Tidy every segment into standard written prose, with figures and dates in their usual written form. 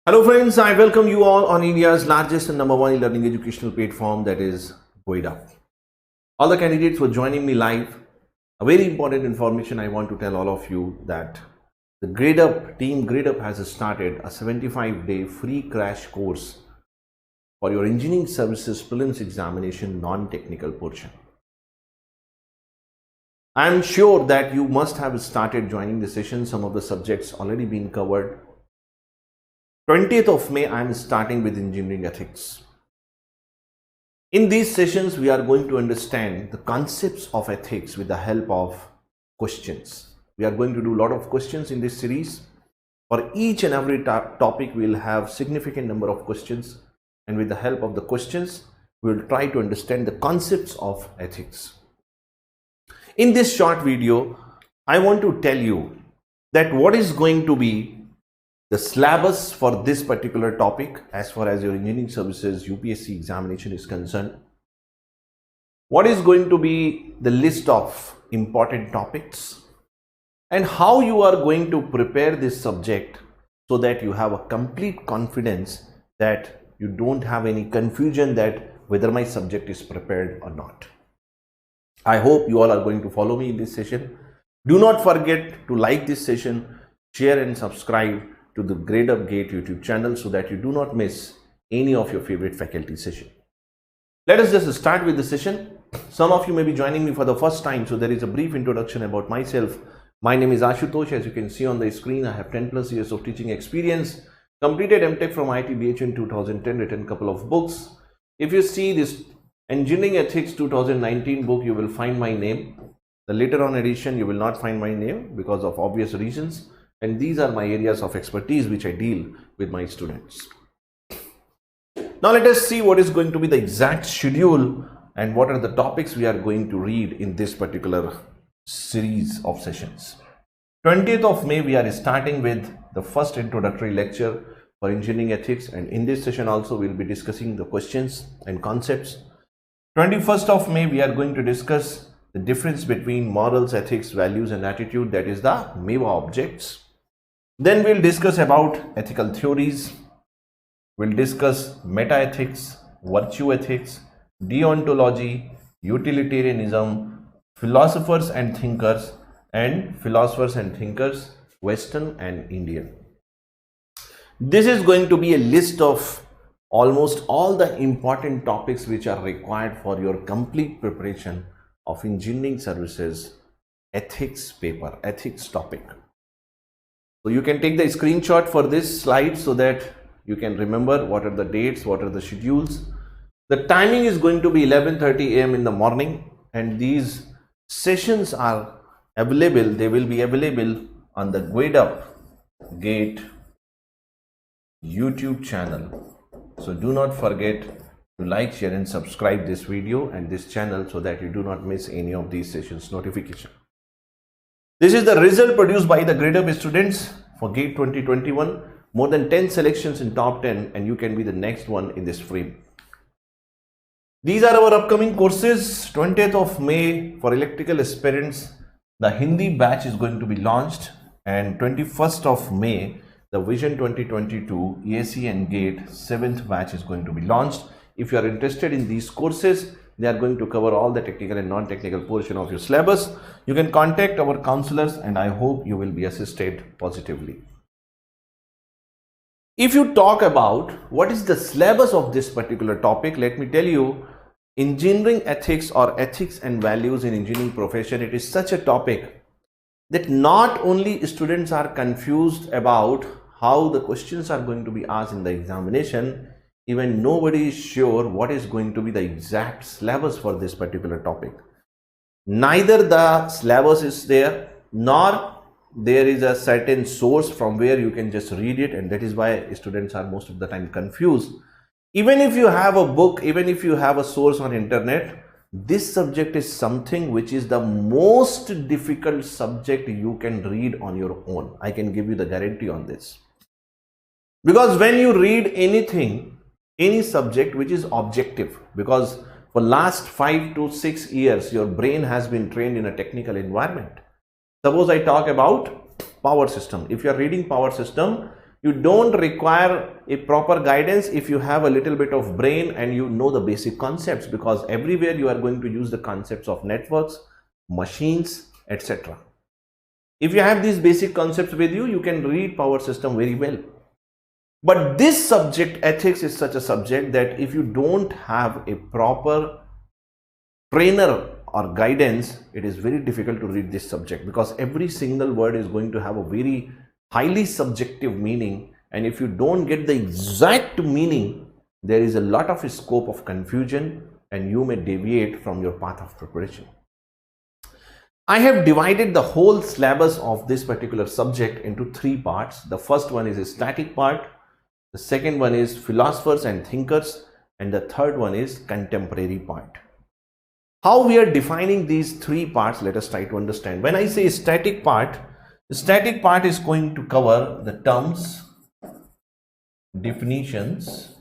Hello friends, I welcome you all on India's largest and number one e-learning educational platform, that is Gradeup. All the candidates who are joining me live, a very important information I want to tell all of you that the team Gradeup has started a 75-day free crash course for your engineering services prelims examination non-technical portion. I am sure that you must have started joining the session. Some of the subjects already been covered. 20th of May, I am starting with engineering ethics. In these sessions, we are going to understand the concepts of ethics with the help of questions. We are going to do a lot of questions in this series. For each and every topic, we will have significant number of questions. And with the help of the questions, we will try to understand the concepts of ethics. In this short video, I want to tell you that what is going to be the syllabus for this particular topic as far as your engineering services UPSC examination is concerned. What is going to be the list of important topics and how you are going to prepare this subject so that you have a complete confidence that you don't have any confusion that whether my subject is prepared or not. I hope you all are going to follow me in this session. Do not forget to like this session, share and subscribe to the Gradeup Gate YouTube channel so that you do not miss any of your favorite faculty session. Let us just start with the session. Some of you may be joining me for the first time, so there is a brief introduction about myself. My name is Ashutosh. As you can see on the screen, I have 10+ years of teaching experience, completed MTech from IIT BHU in 2010, written a couple of books. If you see this Engineering Ethics 2019 book, you will find my name. The later on edition, you will not find my name because of obvious reasons. And these are my areas of expertise which I deal with my students. Now let us see what is going to be the exact schedule and what are the topics we are going to read in this particular series of sessions. 20th of May, we are starting with the first introductory lecture for engineering ethics, and in this session also we will be discussing the questions and concepts. 21st of May, we are going to discuss the difference between morals, ethics, values and attitude, that is the MEVA objects. Then we'll discuss about ethical theories. We'll discuss meta-ethics, virtue ethics, deontology, utilitarianism, philosophers and thinkers, Western and Indian. This is going to be a list of almost all the important topics which are required for your complete preparation of engineering services ethics paper, ethics topic. So you can take the screenshot for this slide so that you can remember what are the dates, what are the schedules. The timing is going to be 11:30 AM in the morning, and these sessions are available. They will be available on the Gradeup Gate YouTube channel. So do not forget to like, share and subscribe this video and this channel so that you do not miss any of these sessions notification. This is the result produced by the Gradeup students for GATE 2021. More than 10 selections in top 10, and you can be the next one in this frame. These are our upcoming courses. 20th of May for electrical aspirants, the Hindi batch is going to be launched, and 21st of May, the Vision 2022 ESE and GATE 7th batch is going to be launched. If you are interested in these courses, they are going to cover all the technical and non-technical portion of your syllabus. You can contact our counselors, and I hope you will be assisted positively. If you talk about what is the syllabus of this particular topic, let me tell you, engineering ethics or ethics and values in engineering profession, it is such a topic that not only students are confused about how the questions are going to be asked in the examination, even nobody is sure what is going to be the exact syllabus for this particular topic. Neither the syllabus is there, nor there is a certain source from where you can just read it, and that is why students are most of the time confused. Even if you have a book, even if you have a source on internet, this subject is something which is the most difficult subject you can read on your own. I can give you the guarantee on this. Because when you read anything, any subject which is objective, because for last 5 to 6 years your brain has been trained in a technical environment. Suppose I talk about power system. If you are reading power system, You don't require a proper guidance if you have a little bit of brain and you know the basic concepts, because everywhere you are going to use the concepts of networks, machines, etc. If you have these basic concepts with you, you can read power system very well. But this subject, ethics, is such a subject that if you don't have a proper trainer or guidance, it is very difficult to read this subject, because every single word is going to have a very highly subjective meaning, and if you don't get the exact meaning, there is a lot of scope of confusion and you may deviate from your path of preparation. I have divided the whole syllabus of this particular subject into three parts. The first one is a static part, the second one is philosophers and thinkers, and the third one is contemporary part. How we are defining these three parts, let us try to understand. When I say static part, the static part is going to cover the terms, definitions,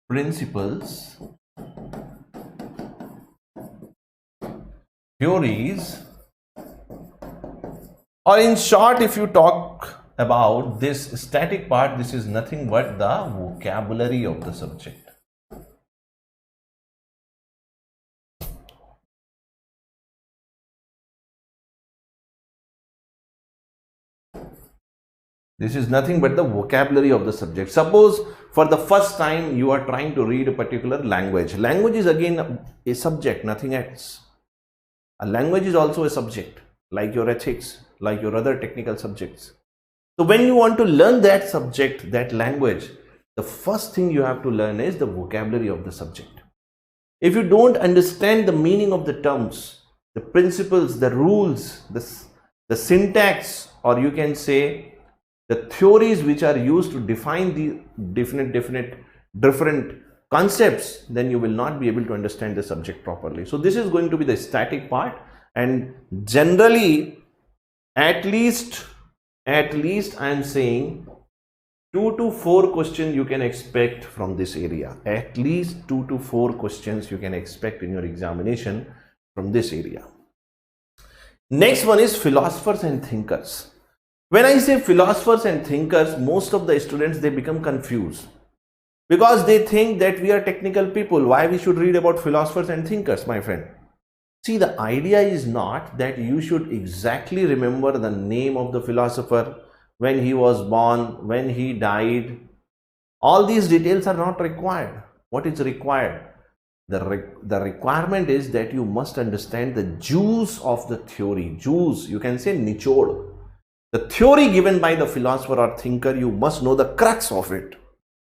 principles, theories, or in short, if you talk about this static part, this is nothing but the vocabulary of the subject. This is nothing but the vocabulary of the subject. Suppose for the first time you are trying to read a particular language. Language is again a subject, nothing else. A language is also a subject, like your ethics, like your other technical subjects. So when you want to learn that subject, that language, the first thing you have to learn is the vocabulary of the subject. If you don't understand the meaning of the terms, the principles, the rules, the syntax, or you can say the theories which are used to define the different concepts, then you will not be able to understand the subject properly. So this is going to be the static part, and generally at least I am saying 2 to 4 questions you can expect from this area. At least 2 to 4 questions you can expect in your examination from this area. Next one is philosophers and thinkers. When I say philosophers and thinkers, most of the students, they become confused, because they think that we are technical people. Why we should read about philosophers and thinkers, my friend? See, the idea is not that you should exactly remember the name of the philosopher, when he was born, when he died. All these details are not required. What is required? The requirement is that you must understand the juice of the theory. Juice, you can say nichod. The theory given by the philosopher or thinker, you must know the crux of it.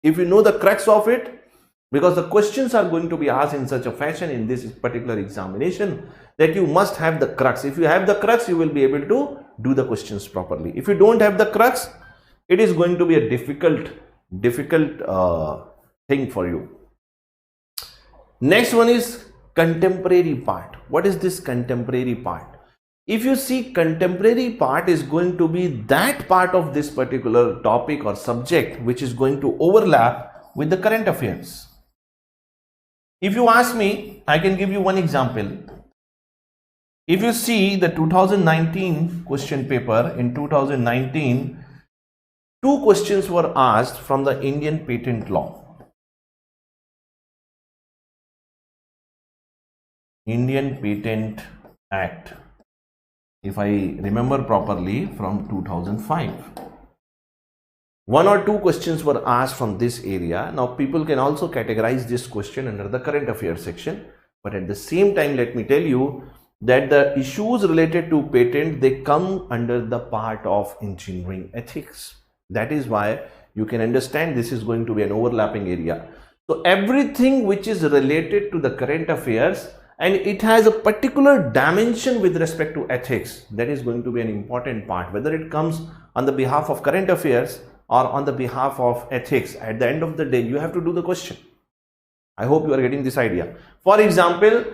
If you know the crux of it, because the questions are going to be asked in such a fashion in this particular examination, that you must have the crux. If you have the crux, you will be able to do the questions properly. If you don't have the crux, it is going to be a difficult thing for you. Next one is contemporary part. What is this contemporary part? If you see, contemporary part is going to be that part of this particular topic or subject which is going to overlap with the current affairs. If you ask me, I can give you one example. If you see the 2019 question paper, in 2019, 2 questions were asked from the Indian Patent Law. Indian Patent Act, if I remember properly, from 2005. 1 or 2 questions were asked from this area. Now people can also categorize this question under the current affairs section, but at the same time, let me tell you that the issues related to patent, they come under the part of engineering ethics. That is why you can understand this is going to be an overlapping area. So everything which is related to the current affairs and it has a particular dimension with respect to ethics, that is going to be an important part, whether it comes on the behalf of current affairs or on the behalf of ethics. At the end of the day, you have to do the question. I hope you are getting this idea. For example,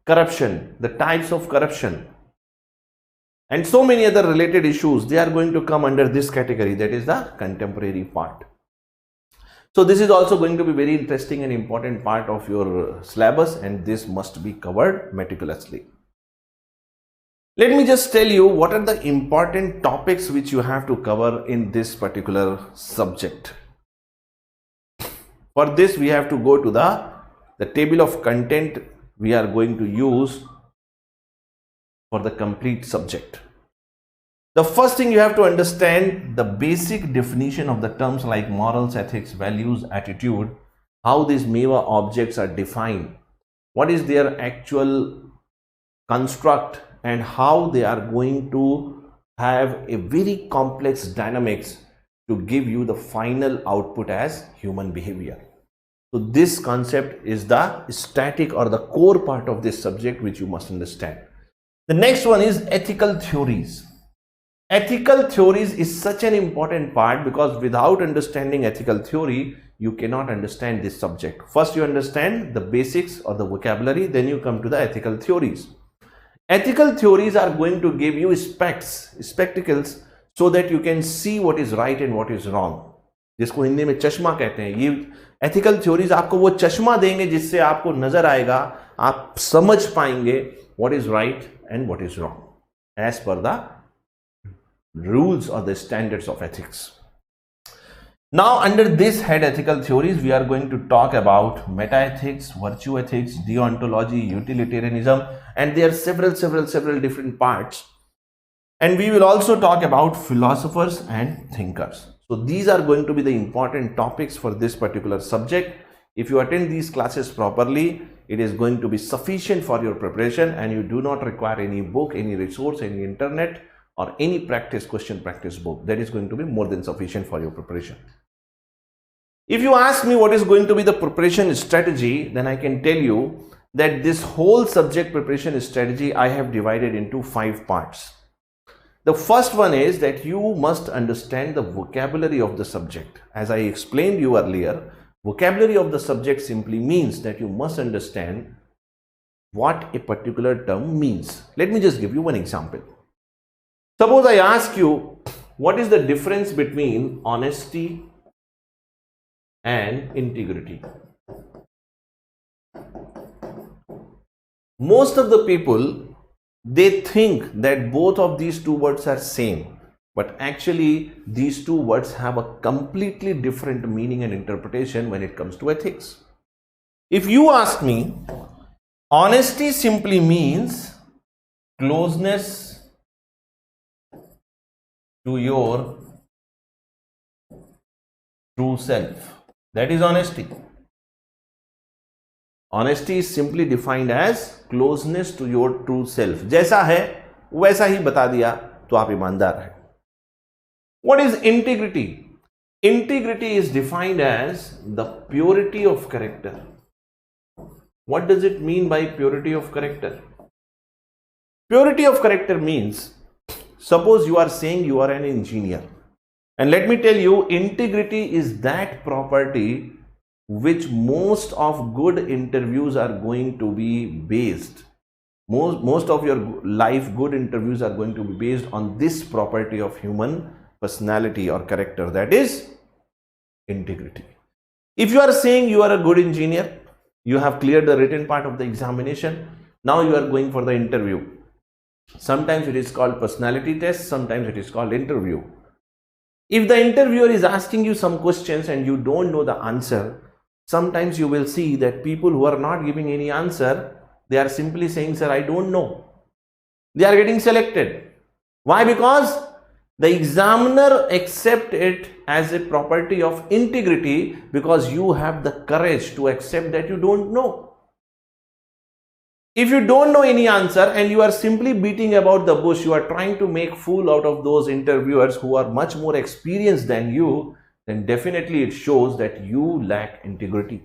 corruption, the types of corruption, and so many other related issues, they are going to come under this category, that is the contemporary part. So this is also going to be very interesting and important part of your syllabus, and this must be covered meticulously. Let me just tell you what are the important topics which you have to cover in this particular subject. For this, we have to go to the table of content we are going to use for the complete subject. The first thing you have to understand the basic definition of the terms like morals, ethics, values, attitude, how these MEWA objects are defined, what is their actual construct, and how they are going to have a very complex dynamics to give you the final output as human behavior. So this concept is the static or the core part of this subject which you must understand. The next one is ethical theories. Ethical theories is such an important part because without understanding ethical theory, you cannot understand this subject. First you understand the basics or the vocabulary, then you come to the ethical theories. Ethical theories are going to give you spectacles so that you can see what is right and what is wrong. जिसको हिंदी में चश्मा कहते हैं, ये ethical theories आपको वो चश्मा देंगे जिससे आपको नजर आएगा, आप समझ पाएंगे what is right and what is wrong as per the rules or the standards of ethics. Now under this head ethical theories, we are going to talk about meta-ethics, virtue ethics, deontology, utilitarianism, and there are several different parts. And we will also talk about philosophers and thinkers. So these are going to be the important topics for this particular subject. If you attend these classes properly, it is going to be sufficient for your preparation and you do not require any book, any resource, any internet or any question practice book. That is going to be more than sufficient for your preparation. If you ask me what is going to be the preparation strategy, then I can tell you that this whole subject preparation strategy I have divided into 5 parts. The first one is that you must understand the vocabulary of the subject. As I explained you earlier, vocabulary of the subject simply means that you must understand what a particular term means. Let me just give you one example. Suppose I ask you, what is the difference between honesty and integrity? Most of the people, they think that both of these two words are same, but actually these two words have a completely different meaning and interpretation when it comes to ethics. If you ask me, honesty simply means closeness to your true self. That is honesty. Honesty is simply defined as closeness to your true self. जैसा है वैसा ही बता दिया तो आप ईमानदार हैं. What is integrity? Integrity is defined as the purity of character. What does it mean by purity of character? Purity of character means, suppose you are saying you are an engineer, and let me tell you, integrity is that property which most of good interviews are going to be based. Most of your life good interviews are going to be based on this property of human personality or character, that is integrity. If you are saying you are a good engineer, you have cleared the written part of the examination, now you are going for the interview. Sometimes it is called personality test, sometimes it is called interview. If the interviewer is asking you some questions and you don't know the answer, sometimes you will see that people who are not giving any answer, they are simply saying, sir, I don't know. They are getting selected. Why? Because the examiner accepts it as a property of integrity because you have the courage to accept that you don't know. If you don't know any answer and you are simply beating about the bush, you are trying to make fool out of those interviewers who are much more experienced than you, then definitely it shows that you lack integrity.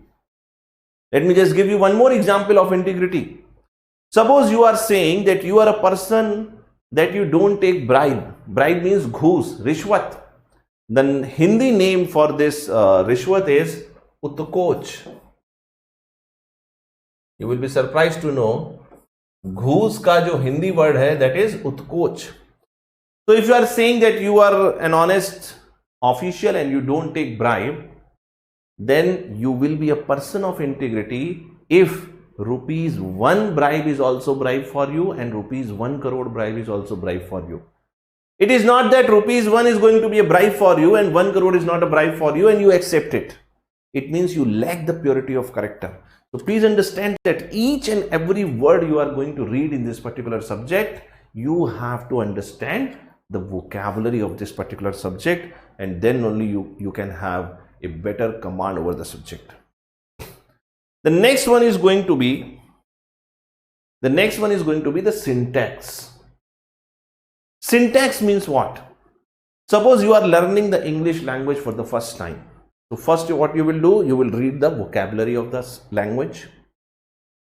Let me just give you one more example of integrity. Suppose you are saying that you are a person that you don't take bribe. Bribe means ghoos, rishwat. The Hindi name for this rishwat is utkoch. You will be surprised to know, ghoos ka jo Hindi word hai, that is utkoch. So if you are saying that you are an honest official and you don't take bribe, then you will be a person of integrity if rupees 1 bribe is also bribe for you, and rupees 1 crore bribe is also bribe for you. It is not that rupees 1 is going to be a bribe for you and 1 crore is not a bribe for you and you accept it. It means you lack the purity of character. So please understand that each and every word you are going to read in this particular subject, you have to understand the vocabulary of this particular subject, and then only you can have a better command over the subject. The next one is going to be the syntax. Syntax means what? Suppose you are learning the English language for the first time. So first what you will do, you will read the vocabulary of the language.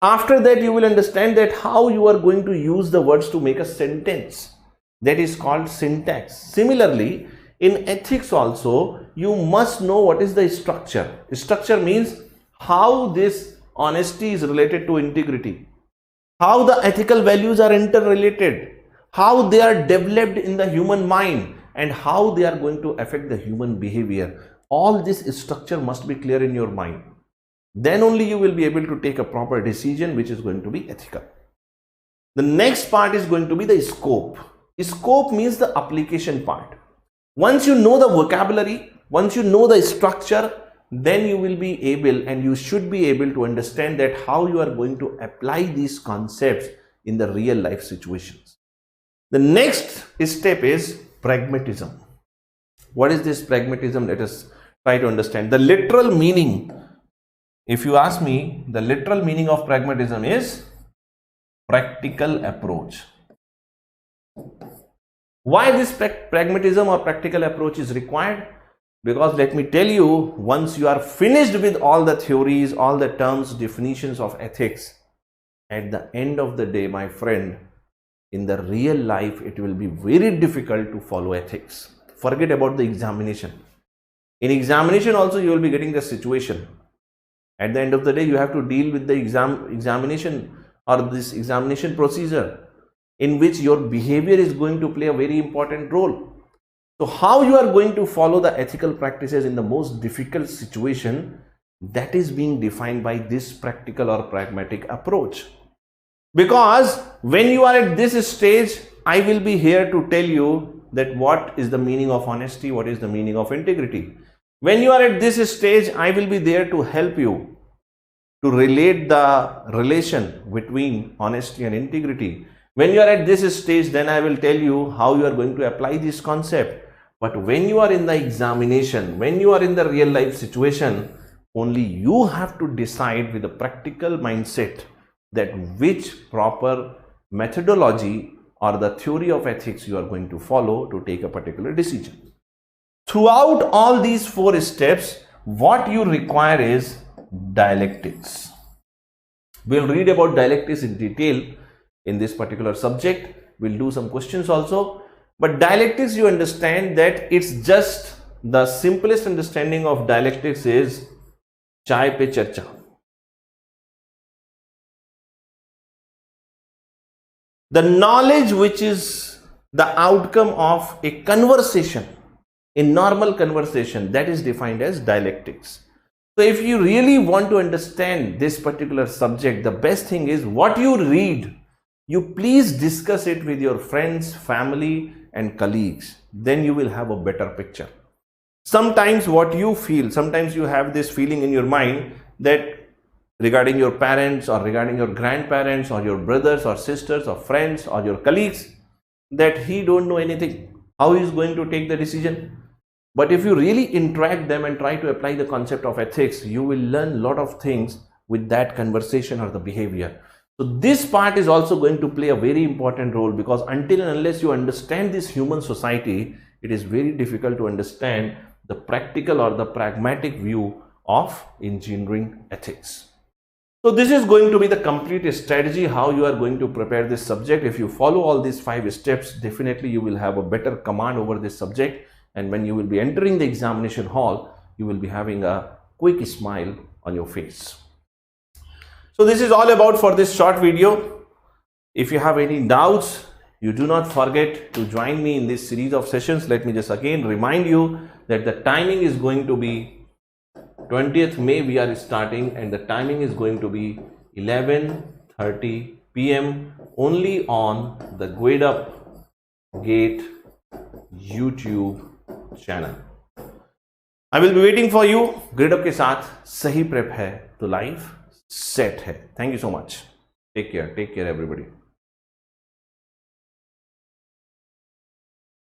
After that you will understand that how you are going to use the words to make a sentence. That is called syntax. Similarly, in ethics also, you must know what is the structure. Structure means how this honesty is related to integrity, how the ethical values are interrelated, how they are developed in the human mind, and how they are going to affect the human behavior. All this structure must be clear in your mind. Then only you will be able to take a proper decision which is going to be ethical. The next part is going to be the scope. Scope means the application part. Once you know the vocabulary, once you know the structure, then you will be able and you should be able to understand that how you are going to apply these concepts in the real life situations. The next step is pragmatism. What is this pragmatism? Let us try to understand. The literal meaning, if you ask me, the literal meaning of pragmatism is practical approach. Why this pragmatism or practical approach is required? Because let me tell you, once you are finished with all the theories, all the terms, definitions of ethics, at the end of the day, my friend, in the real life, it will be very difficult to follow ethics. Forget about the examination. In examination also, you will be getting the situation. At the end of the day, you have to deal with the examination or this examination procedure in which your behavior is going to play a very important role. So how you are going to follow the ethical practices in the most difficult situation, that is being defined by this practical or pragmatic approach. Because when you are at this stage, I will be here to tell you that what is the meaning of honesty, what is the meaning of integrity. When you are at this stage, I will be there to help you to relate the relation between honesty and integrity. When you are at this stage, then I will tell you how you are going to apply this concept. But when you are in the examination, when you are in the real life situation, only you have to decide with a practical mindset that which proper methodology or the theory of ethics you are going to follow to take a particular decision. Throughout all these 4 steps, what you require is dialectics. We'll read about dialectics in detail in this particular subject. We'll do some questions also. But dialectics, you understand that it's just the simplest understanding of dialectics is chai pe charcha. The knowledge which is the outcome of a conversation, a normal conversation, that is defined as dialectics. So if you really want to understand this particular subject, the best thing is what you read, you please discuss it with your friends, family and colleagues. Then you will have a better picture. Sometimes what you feel, sometimes you have this feeling in your mind that regarding your parents or regarding your grandparents or your brothers or sisters or friends or your colleagues, that he don't know anything. How he is going to take the decision? But if you really interact them and try to apply the concept of ethics, you will learn a lot of things with that conversation or the behavior. So this part is also going to play a very important role, because until and unless you understand this human society, it is very difficult to understand the practical or the pragmatic view of engineering ethics. So this is going to be the complete strategy how you are going to prepare this subject. If you follow all these 5 steps, definitely you will have a better command over this subject. And when you will be entering the examination hall, you will be having a quick smile on your face. So this is all about for this short video. If you have any doubts, you do not forget to join me in this series of sessions. Let me just again remind you that the timing is going to be 20th May we are starting, and the timing is going to be 11:30 p.m. only on the Gradeup Gate YouTube channel. I will be waiting for you. Gradeup के साथ सही prep है तो life set है. Thank you so much. Take care everybody.